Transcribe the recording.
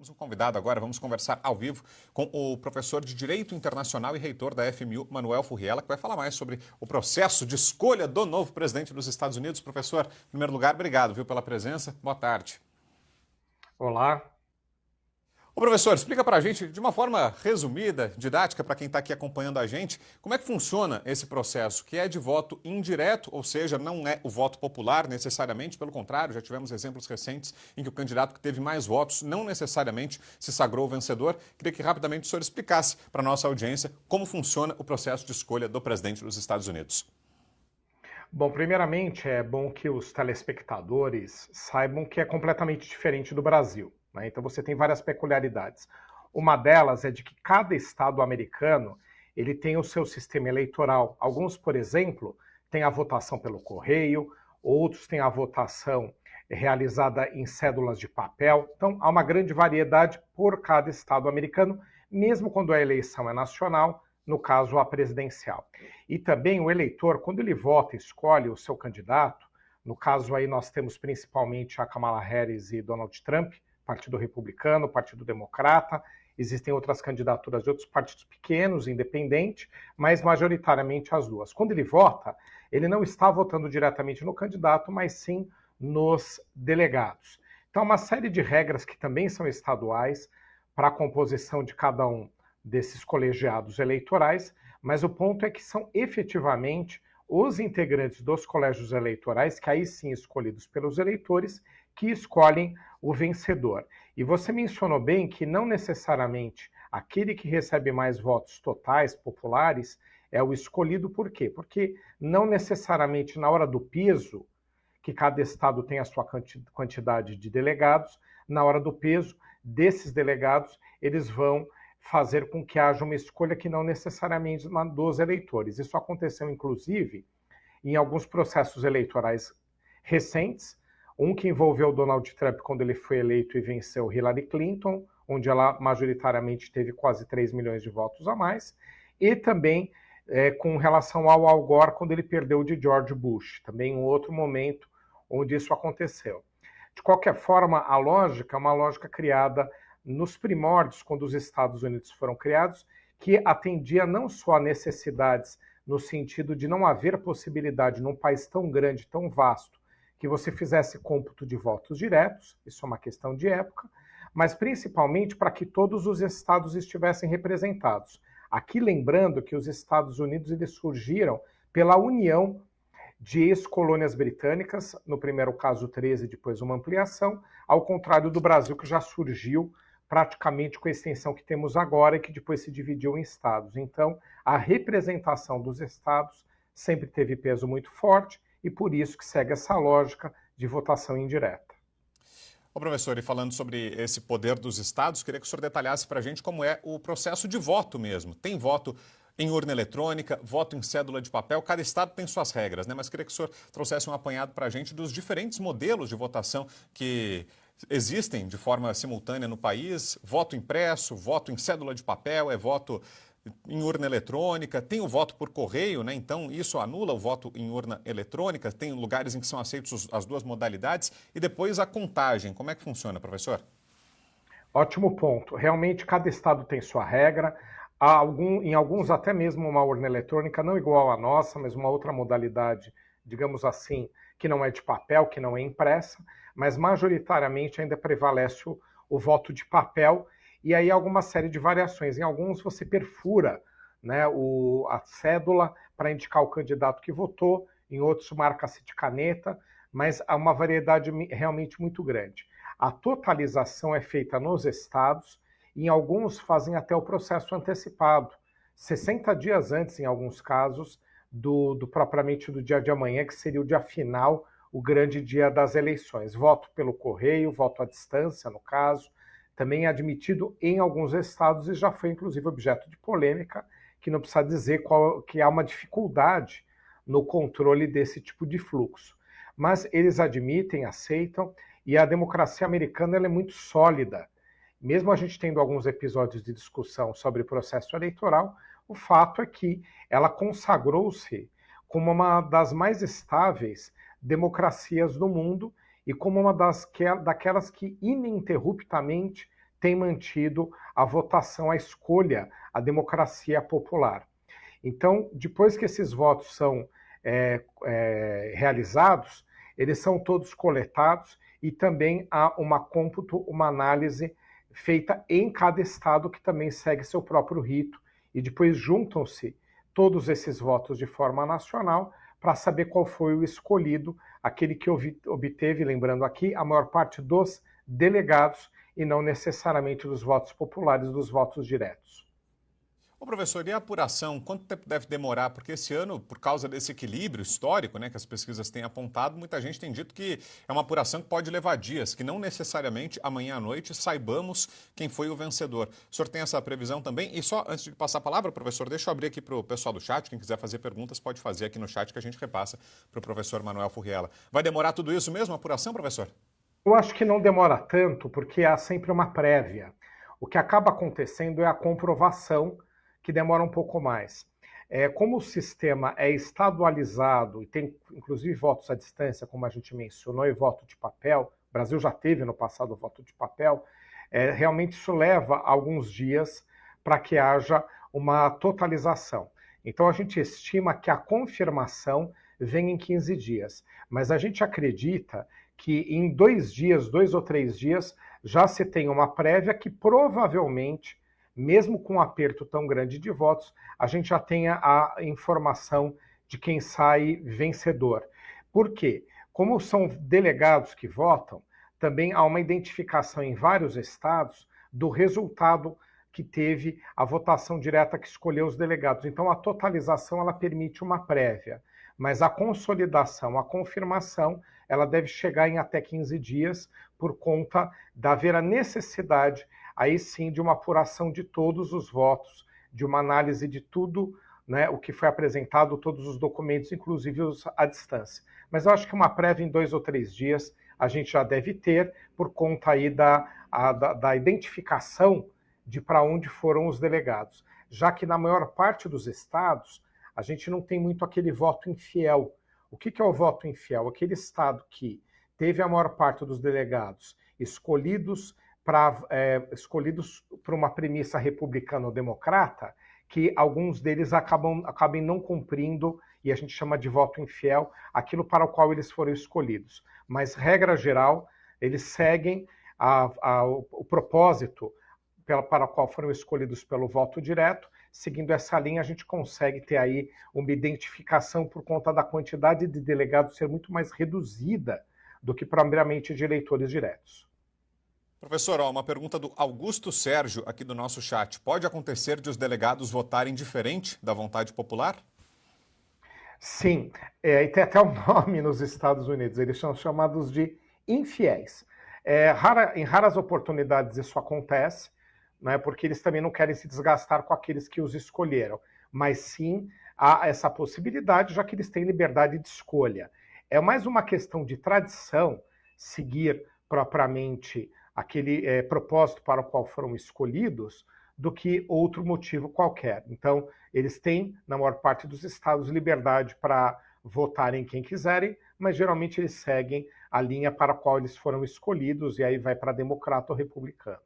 Temos um convidado agora, vamos conversar ao vivo com o professor de Direito Internacional e reitor da FMU, Manuel Furriela, que vai falar mais sobre o processo de escolha do novo presidente dos Estados Unidos. Professor, em primeiro lugar, obrigado, pela presença. Boa tarde. Olá. Ô professor, explica para a gente, de uma forma resumida, didática, para quem está aqui acompanhando a gente, como é que funciona esse processo, que é de voto indireto, ou seja, não é o voto popular necessariamente, pelo contrário, já tivemos exemplos recentes em que o candidato que teve mais votos não necessariamente se sagrou vencedor. Queria que rapidamente o senhor explicasse para a nossa audiência como funciona o processo de escolha do presidente dos Estados Unidos. Bom, primeiramente é bom que os telespectadores saibam que é completamente diferente do Brasil. Então você tem várias peculiaridades. Uma delas é de que cada estado americano ele tem o seu sistema eleitoral. Alguns, por exemplo, têm a votação pelo correio, outros têm a votação realizada em cédulas de papel. Então há uma grande variedade por cada estado americano, mesmo quando a eleição é nacional, no caso a presidencial. E também o eleitor, quando ele vota, escolhe o seu candidato, no caso aí nós temos principalmente a Kamala Harris e Donald Trump, Partido Republicano, Partido Democrata, existem outras candidaturas de outros partidos pequenos, independentes, mas majoritariamente as duas. Quando ele vota, ele não está votando diretamente no candidato, mas sim nos delegados. Então, uma série de regras que também são estaduais para a composição de cada um desses colegiados eleitorais, mas o ponto é que são efetivamente os integrantes dos colégios eleitorais, que aí sim escolhidos pelos eleitores, que escolhem o vencedor. E você mencionou bem que não necessariamente aquele que recebe mais votos totais, populares, é o escolhido. Por quê? Porque não necessariamente na hora do peso, que cada estado tem a sua quantidade de delegados, na hora do peso desses delegados, eles vão fazer com que haja uma escolha que não necessariamente dos eleitores. Isso aconteceu, inclusive, em alguns processos eleitorais recentes, um que envolveu Donald Trump quando ele foi eleito e venceu Hillary Clinton, onde ela majoritariamente teve quase 3 milhões de votos a mais, e também com relação ao Al Gore, quando ele perdeu de George Bush, também um outro momento onde isso aconteceu. De qualquer forma, a lógica é uma lógica criada nos primórdios, quando os Estados Unidos foram criados, que atendia não só a necessidades no sentido de não haver possibilidade num país tão grande, tão vasto, que você fizesse cômputo de votos diretos, isso é uma questão de época, mas principalmente para que todos os estados estivessem representados. Aqui lembrando que os Estados Unidos eles surgiram pela união de ex-colônias britânicas, no primeiro caso 13, depois uma ampliação, ao contrário do Brasil, que já surgiu praticamente com a extensão que temos agora e que depois se dividiu em estados. Então, a representação dos estados sempre teve peso muito forte e por isso que segue essa lógica de votação indireta. Ô professor, e falando sobre esse poder dos estados, queria que o senhor detalhasse para a gente como é o processo de voto mesmo. Tem voto em urna eletrônica, voto em cédula de papel, cada estado tem suas regras, né? Mas queria que o senhor trouxesse um apanhado para a gente dos diferentes modelos de votação que existem de forma simultânea no país. Voto impresso, voto em cédula de papel, é voto em urna eletrônica, tem o voto por correio, né? Então isso anula o voto em urna eletrônica, tem lugares em que são aceitos as duas modalidades, e depois a contagem. Como é que funciona, professor? Ótimo ponto. Realmente cada estado tem sua regra, em alguns até mesmo uma urna eletrônica não igual à nossa, mas uma outra modalidade, digamos assim, que não é de papel, que não é impressa, mas majoritariamente ainda prevalece o voto de papel. E aí alguma série de variações. Em alguns você perfura, né, a cédula para indicar o candidato que votou, em outros marca-se de caneta, mas há uma variedade realmente muito grande. A totalização é feita nos estados e em alguns fazem até o processo antecipado, 60 dias antes, em alguns casos, propriamente do dia de amanhã, que seria o dia final, o grande dia das eleições. Voto pelo correio, voto à distância, no caso, também é admitido em alguns estados e já foi inclusive objeto de polêmica, que não precisa dizer que há uma dificuldade no controle desse tipo de fluxo. Mas eles admitem, aceitam, e a democracia americana ela é muito sólida. Mesmo a gente tendo alguns episódios de discussão sobre o processo eleitoral, o fato é que ela consagrou-se como uma das mais estáveis democracias do mundo e como uma daquelas que ininterruptamente tem mantido a votação, a escolha, a democracia popular. Então, depois que esses votos são realizados, eles são todos coletados e também há uma cômputo, uma análise feita em cada estado que também segue seu próprio rito e depois juntam-se todos esses votos de forma nacional para saber qual foi o escolhido, aquele que obteve, lembrando aqui, a maior parte dos delegados e não necessariamente dos votos populares, dos votos diretos. Ô, professor, e a apuração, quanto tempo deve demorar? Porque esse ano, por causa desse equilíbrio histórico, né, que as pesquisas têm apontado, muita gente tem dito que é uma apuração que pode levar dias, que não necessariamente amanhã à noite saibamos quem foi o vencedor. O senhor tem essa previsão também? E só antes de passar a palavra, professor, deixa eu abrir aqui para o pessoal do chat, quem quiser fazer perguntas pode fazer aqui no chat que a gente repassa para o professor Manuel Furriela. Vai demorar tudo isso mesmo, a apuração, professor? Eu acho que não demora tanto, porque há sempre uma prévia. O que acaba acontecendo é a comprovação, que demora um pouco mais. Como o sistema é estadualizado e tem inclusive votos à distância, como a gente mencionou, e voto de papel, o Brasil já teve no passado voto de papel, realmente isso leva alguns dias para que haja uma totalização. Então a gente estima que a confirmação vem em 15 dias, mas a gente acredita que em 2 dias, 2 ou 3 dias, já se tem uma prévia que provavelmente, mesmo com um aperto tão grande de votos, a gente já tenha a informação de quem sai vencedor. Por quê? Como são delegados que votam, também há uma identificação em vários estados do resultado que teve a votação direta que escolheu os delegados. Então, a totalização ela permite uma prévia, mas a consolidação, a confirmação, ela deve chegar em até 15 dias por conta de haver a necessidade aí sim de uma apuração de todos os votos, de uma análise de tudo, né, o que foi apresentado, todos os documentos, inclusive os à distância. Mas eu acho que uma prévia em 2 ou 3 dias a gente já deve ter, por conta aí da identificação de para onde foram os delegados. Já que na maior parte dos estados, a gente não tem muito aquele voto infiel. O que é o voto infiel? Aquele estado que teve a maior parte dos delegados escolhidos por uma premissa republicana ou democrata, que alguns deles acabem não cumprindo, e a gente chama de voto infiel, aquilo para o qual eles foram escolhidos. Mas, regra geral, eles seguem o propósito para o qual foram escolhidos pelo voto direto. Seguindo essa linha, a gente consegue ter aí uma identificação por conta da quantidade de delegados ser muito mais reduzida do que propriamente de eleitores diretos. Professor, uma pergunta do Augusto Sérgio aqui do nosso chat. Pode acontecer de os delegados votarem diferente da vontade popular? Sim, e tem até um nome nos Estados Unidos, eles são chamados de infiéis. Em raras oportunidades isso acontece, né, porque eles também não querem se desgastar com aqueles que os escolheram, mas sim há essa possibilidade, já que eles têm liberdade de escolha. É mais uma questão de tradição seguir propriamente aquele propósito para o qual foram escolhidos, do que outro motivo qualquer. Então, eles têm, na maior parte dos estados, liberdade para votarem quem quiserem, mas geralmente eles seguem a linha para a qual eles foram escolhidos, e aí vai para democrata ou republicano.